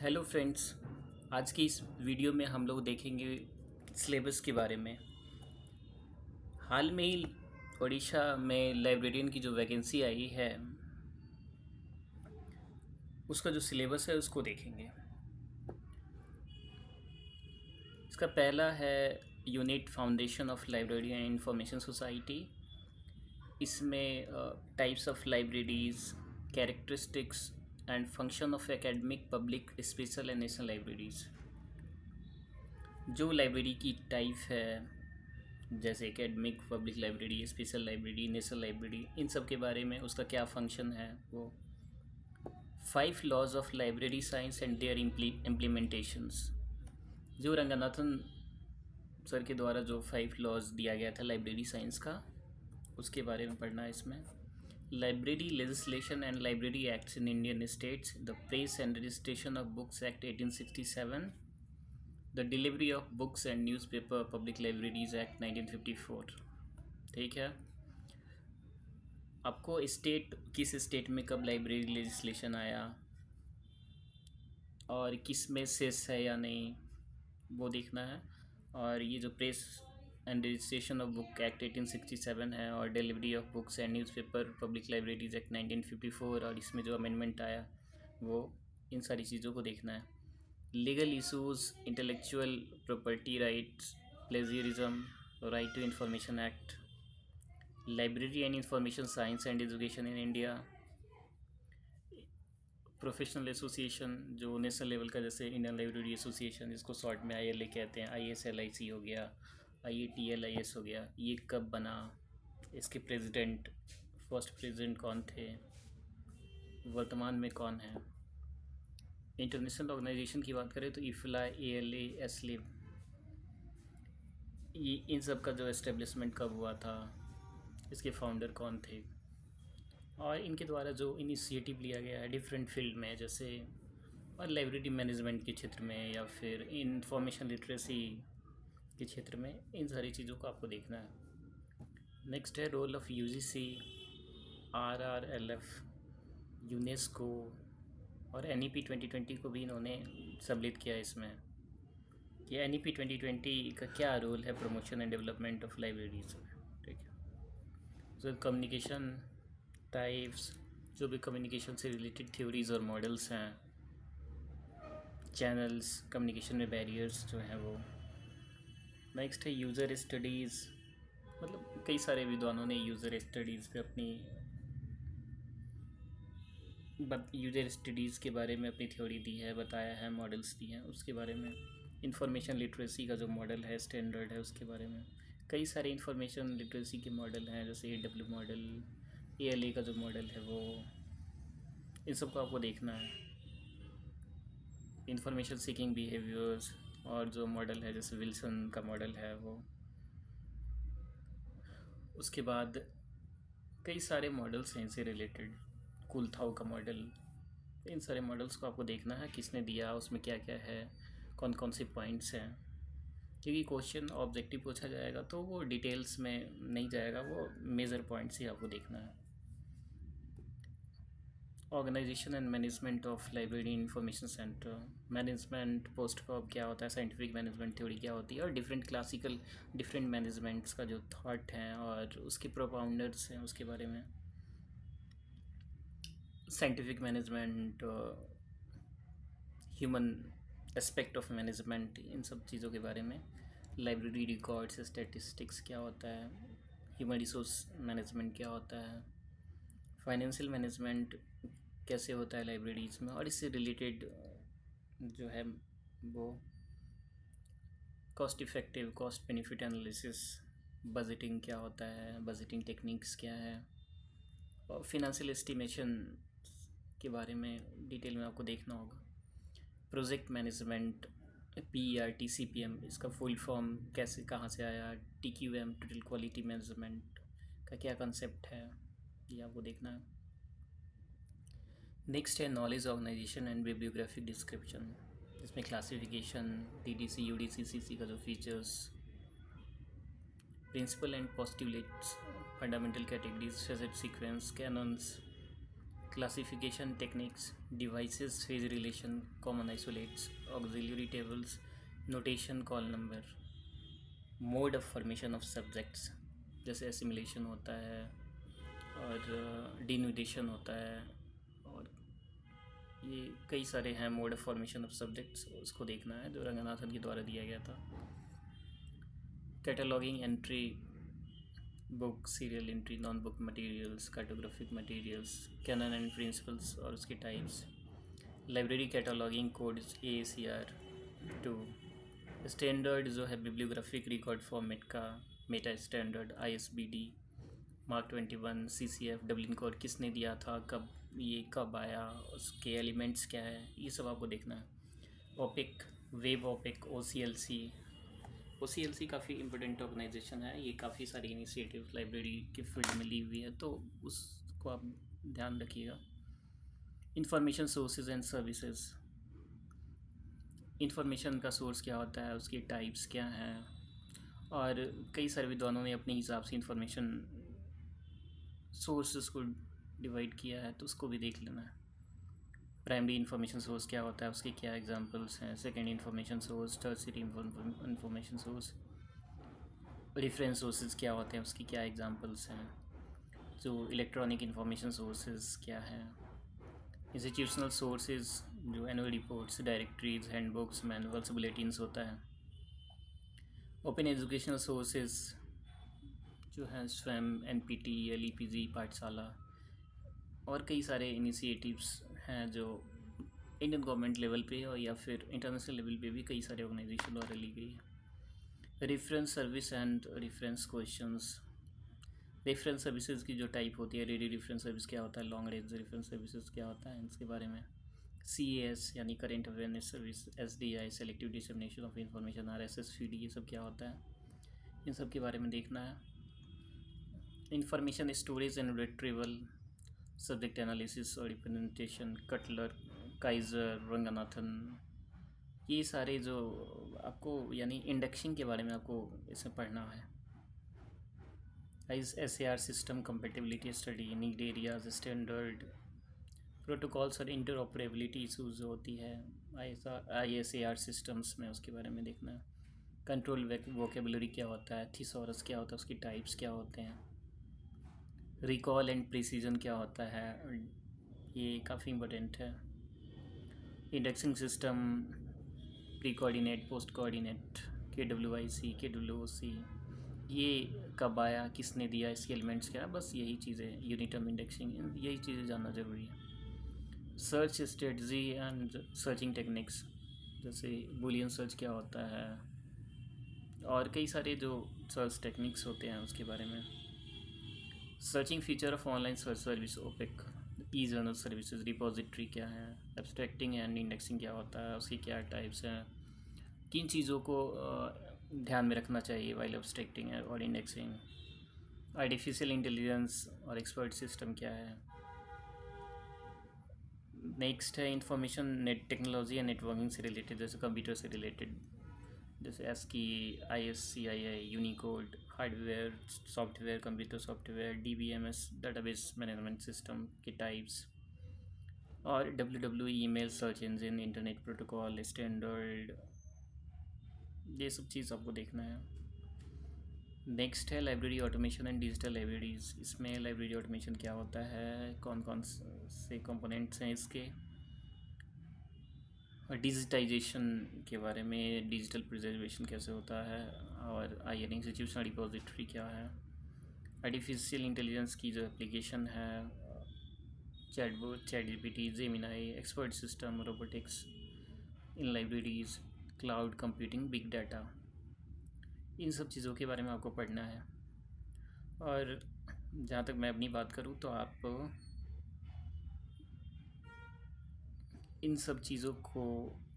Hello friends. आज की इस वीडियो में हम लोग देखेंगे सिलेबस के बारे में। हाल में ही उड़ीसा में लाइब्रेरियन की जो वैकेंसी आई है उसका जो सिलेबस है उसको देखेंगे। इसका पहला है unit foundation of library and information society. इसमें types of libraries, characteristics and function of academic, public, special and national libraries. जो लाइब्रेरी की टाइप है जैसे academic, public library, special library, national library, इन सब के बारे में, उसका क्या फंक्शन है वो। 5 laws of library science and their implementations. जो रंगनाथन सर के द्वारा जो 5 लॉज दिया गया था लाइब्रेरी साइंस का, उसके बारे में पढ़ना है इसमें। Library legislation and library acts in Indian states, the press and registration of books act 1867, the delivery of books and newspaper public libraries act 1954। ठीक है। आपको स्टेट, किस स्टेट में कब लाइब्रेरी लेजिस्लेशन आया और किस में सेस है या नहीं, वो देखना है। और ये जो press and registration of book act 1867 है, और delivery of books and newspaper public libraries act 1954, और इसमें जो अमेंडमेंट आया वो, इन सारी चीज़ों को देखना है। Legal issues, intellectual property rights, plagiarism, right to information act, library and information science and education in India, professional association जो नेशनल लेवल का, जैसे इंडियन लाइब्रेरी एसोसिएशन, जिसको शॉर्ट में ILA कहते हैं, ISLIC हो गया, IATLIS हो गया, ये कब बना, इसके प्रेसिडेंट, फर्स्ट प्रेसिडेंट कौन थे, वर्तमान में कौन है। इंटरनेशनल ऑर्गेनाइजेशन की बात करें तो IFLA, ALA, एसलिब, ये इन सब का जो एस्टेब्लिशमेंट कब हुआ था, इसके फाउंडर कौन थे, और इनके द्वारा जो इनिशिएटिव लिया गया है डिफरेंट फील्ड में, जैसे और लाइब्रेरी मैनेजमेंट के क्षेत्र में या फिर इंफॉर्मेशन लिटरेसी के क्षेत्र में, इन सारी चीज़ों को आपको देखना है। नेक्स्ट है role of UGC, RRLF, UNESCO और NEP 2020 को भी इन्होंने सम्मिलित किया है इसमें कि NEP 2020 का क्या रोल है promotion and development of libraries में। ठीक है। तो कम्युनिकेशन टाइप्स, जो भी कम्युनिकेशन से रिलेटेड थ्योरीज़ और मॉडल्स हैं, चैनल्स, कम्युनिकेशन में बैरियर्स जो हैं वो। नेक्स्ट है यूज़र स्टडीज़, मतलब कई सारे विद्वानों ने यूज़र स्टडीज़ पे अपनी यूज़र स्टडीज़ के बारे में अपनी थ्योरी दी है, बताया है, मॉडल्स दिए हैं उसके बारे में। इंफॉर्मेशन लिटरेसी का जो मॉडल है, स्टैंडर्ड है, उसके बारे में। कई सारे इंफॉर्मेशन लिटरेसी के मॉडल हैं, जैसे AW मॉडल, ALA का जो मॉडल है वो, इन सबको आपको देखना है। इंफॉर्मेशन सीकिंग बिहेवियर्स, और जो मॉडल है जैसे विल्सन का मॉडल है वो। उसके बाद कई सारे मॉडल्स हैं इनसे रिलेटेड, कुलथाओ का मॉडल, इन सारे मॉडल्स को आपको देखना है, किसने दिया, उसमें क्या क्या है, कौन कौन से पॉइंट्स हैं। क्योंकि क्वेश्चन ऑब्जेक्टिव पूछा जाएगा तो वो डिटेल्स में नहीं जाएगा, वो मेजर पॉइंट्स ही आपको देखना है। Organisation and management of library information centre, management POSDCORB क्या होता है, साइंटिफिक मैनेजमेंट थ्योरी क्या होती है, और डिफरेंट क्लासिकल डिफरेंट मैनेजमेंट्स का जो थॉट है और उसके प्रोपाउंडर्स हैं उसके बारे में। Scientific management, human aspect of management, इन सब चीज़ों के बारे में। लाइब्रेरी रिकॉर्ड्स, स्टैटिस्टिक्स क्या होता है, ह्यूमन रिसोर्स मैनेजमेंट क्या होता है, फाइनेंशियल मैनेजमेंट कैसे होता है लाइब्रेरीज में, और इससे रिलेटेड जो है वो cost effective, cost benefit analysis, budgeting क्या होता है, बजटिंग टेक्निक्स क्या है, और फिनेंशियल एस्टिमेशन के बारे में डिटेल में आपको देखना होगा। प्रोजेक्ट मैनेजमेंट, PERT, इसका फुल फॉर्म कैसे, कहाँ से आया, TQM, टोटल क्वालिटी मैनेजमेंट का क्या कंसेप्ट है, ये आपको देखना है। नेक्स्ट है knowledge organization and bibliographic description, इसमें क्लासिफिकेशन, TDC, UDC, CC का जो features, principle and postulates, fundamental categories, facet sequence, canons, classification techniques, devices, phase relation, common isolates, auxiliary tables, notation, call number, mode of formation of subjects जैसे assimilation होता है और denudation होता है, और ये कई सारे हैं mode of formation of subjects, उसको देखना है जो रंगनाथन के द्वारा दिया गया था। Cataloguing entry, book serial entry, non book materials, cartographic materials, canon and principles और उसके types, library cataloguing codes AACR2, standard जो है बिब्लियोग्राफिक रिकॉर्ड फॉर्मेट का, meta standard, ISBD, MARC 21, CCF, Dublin code किसने दिया था, कब आया, उसके एलिमेंट्स क्या है, ये सब आपको देखना है। ओपिक, वेब ओपिक, OCLC काफ़ी इम्पोर्टेंट ऑर्गेनाइजेशन है, ये काफ़ी सारी इनिशिएटिव लाइब्रेरी की फील्ड में ली हुई है, तो उसको आप ध्यान रखिएगा। Information sources and services, information का सोर्स क्या होता है, उसके टाइप्स क्या हैं, और कई सारे विद्वानों ने अपने हिसाब से इंफॉर्मेशन सोर्सेज को डिवाइड किया है, तो उसको भी देख लेना है। प्राइमरी इंफॉर्मेशन सोर्स क्या होता है, उसके क्या एग्जांपल्स हैं, second information source, tertiary information source, reference sources क्या होते हैं, उसकी क्या एग्जांपल्स हैं, जो इलेक्ट्रॉनिक इंफॉर्मेशन सोर्सेज क्या हैं, इंस्टीट्यूशनल सोर्सेज जो annual reports, directories, handbooks, manuals, bulletins होता है। ओपन एजुकेशनल सोर्सेज जो हैं स्वयं, NPT, LEPG, पाठशाला, और कई सारे इनिशिएटिव्स हैं जो इंडियन गवर्नमेंट लेवल पे और या फिर इंटरनेशनल लेवल पे भी कई सारे ऑर्गेनाइजेशन द्वारा ली गई है। Reference service and reference questions, reference services की जो टाइप होती है, रेडी रेफरेंस सर्विस क्या होता है, लॉन्ग रेंज रेफरेंस सर्विसेज क्या होता है, इसके बारे में। CAS यानी current awareness service, SDI selective dissemination of information, RSS-feed, ये सब क्या होता है, इन सब के बारे में देखना है। Information storage and retrieval, subject analysis और रिप्रेजेंटेशन, कटलर, काइजर, रंगनाथन, ये सारे जो आपको यानी इंडेक्सिंग के बारे में आपको इसमें पढ़ना है। SAR system compatibility study, need areas, standard protocols और इंटरऑपरेबिलिटी इशूज़ जो होती है ISAR सिस्टम्स में, उसके बारे में देखना है। कंट्रोल वोकेबुलरी क्या होता है, थिसॉरस क्या होता है, उसकी टाइप्स क्या होते हैं, रिकॉल एंड प्रिसीजन क्या होता है, ये काफ़ी इम्पोर्टेंट है। Indexing system, pre coordinate, post coordinate, KWIC, KWOC, ये कब आया, किसने दिया, इसके एलिमेंट्स क्या है, बस यही चीज़ें, यूनिटर्म इंडेक्सिंग, यही चीज़ें जानना ज़रूरी है। Search strategy and searching techniques, जैसे बूलियन सर्च क्या होता है, और कई सारे जो सर्च टेक्निक्स होते हैं उसके बारे में। Searching feature of online search service, OPEC, E journal services, repository क्या है, एब्स्ट्रैक्टिंग एंड इंडेक्सिंग क्या होता है, उसकी क्या टाइप्स हैं, किन चीज़ों को ध्यान में रखना चाहिए वाइल एब्स्ट्रैक्टिंग और इंडेक्सिंग, आर्टिफिशियल इंटेलिजेंस और एक्सपर्ट सिस्टम क्या है। नेक्स्ट है इंफॉर्मेशन नेट टेक्नोलॉजी या नेटवर्किंग से रिलेटेड, जैसे कंप्यूटर से रिलेटेड, जैसे ASCII, ISCII, Unicode, hardware, software, computer software, DBMS, database management system के टाइप्स, और WWE, email, search engine, internet protocol, standard, ये सब चीज़ आपको देखना है। नेक्स्ट है library automation and digital libraries, इसमें लाइब्रेरी ऑटोमेशन क्या होता है, कौन कौन से कंपोनेंट्स हैं इसके, डिजिटाइजेशन के बारे में, डिजिटल प्रिजर्वेशन कैसे होता है, और IR इंस्टीट्यूशनल रिपोजिटरी क्या है, आर्टिफिशियल इंटेलिजेंस की जो एप्लीकेशन है, chatbot, ChatGPT, Gemini, expert system, robotics in libraries, cloud computing, big data, इन सब चीज़ों के बारे में आपको पढ़ना है। और जहाँ तक मैं अपनी बात करूँ तो आप इन सब चीज़ों को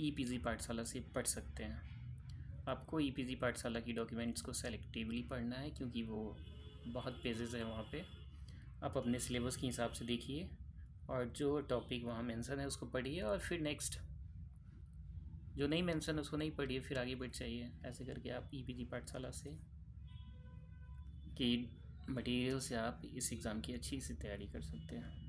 EPG पाठशाला से पढ़ सकते हैं। आपको EPG पाठशाला की डॉक्यूमेंट्स को सेलेक्टिवली पढ़ना है, क्योंकि वो बहुत पेजेस हैं वहाँ पे, आप अपने सिलेबस के हिसाब से देखिए और जो टॉपिक वहाँ मेंशन है उसको पढ़िए, और फिर नेक्स्ट जो नहीं मेंशन है उसको नहीं पढ़िए, फिर आगे बढ़ जाइए। ऐसे करके आप EPG पाठशाला से की मटेरियल से आप इस एग्ज़ाम की अच्छी सी तैयारी कर सकते हैं।